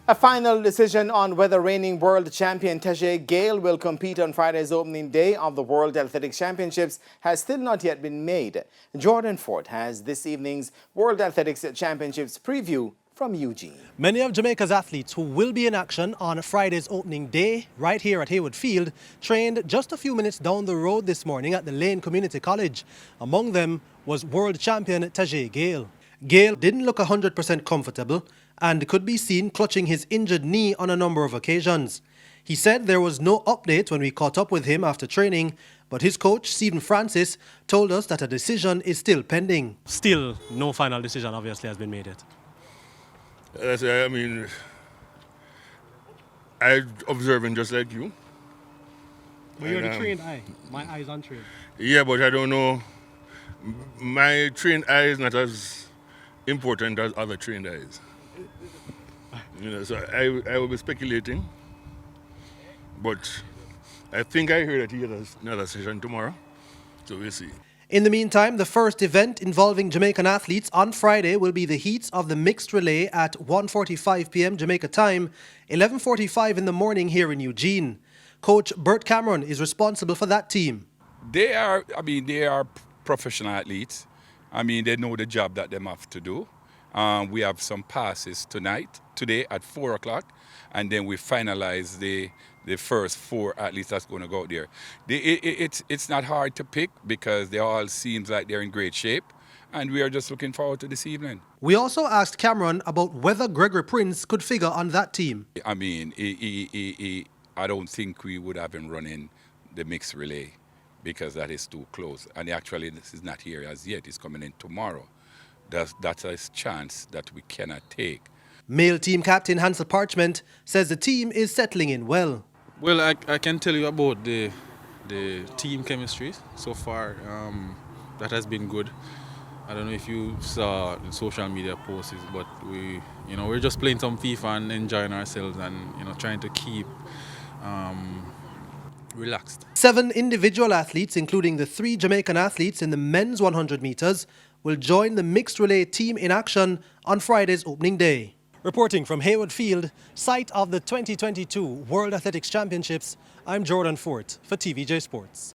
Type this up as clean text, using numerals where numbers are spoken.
A final decision on whether reigning world champion Tajay Gale will compete on Friday's opening day of the World Athletics Championships has still not yet been made. Jordan Fort has this evening's World Athletics Championships preview from Eugene. Many of Jamaica's athletes who will be in action on Friday's opening day right here at Haywood Field trained just a few minutes down the road this morning at the Lane Community College. Among them was world champion Tajay Gale. Gale didn't look 100% comfortable and could be seen clutching his injured knee on a number of occasions. He said there was no update when we caught up with him after training, but his coach, Stephen Francis, told us that a decision is still pending. Still, no final decision obviously has been made yet. I observing just like you. But you're the trained eye. My eye is untrained. Yeah, but I don't know. My trained eye is not as important as other trained eyes. So I will be speculating. But I think I heard that he has another session tomorrow. So we'll see. In the meantime, the first event involving Jamaican athletes on Friday will be the heats of the mixed relay at 1:45 p.m. Jamaica time, 11:45 in the morning here in Eugene. Coach Bert Cameron is responsible for that team. They are professional athletes. They know the job that they have to do. We have some passes today at 4 o'clock, and then we finalize the first 4 athletes that's going to go out there. It's not hard to pick because they all seem like they're in great shape, and we are just looking forward to this evening. We also asked Cameron about whether Gregory Prince could figure on that team. I don't think we would have him running the mixed relay because that is too close. And actually, this is not here as yet. He's coming in tomorrow. That's a chance that we cannot take. Male team captain Hansel Parchment says the team is settling in well. Well, I can tell you about the team chemistry so far. That has been good. I don't know if you saw the social media posts, but we're just playing some FIFA and enjoying ourselves and trying to keep relaxed. 7 individual athletes, including the 3 Jamaican athletes in the men's 100 meters, will join the mixed relay team in action on Friday's opening day. Reporting from Haywood Field, site of the 2022 World Athletics Championships, I'm Jordan Fort for TVJ Sports.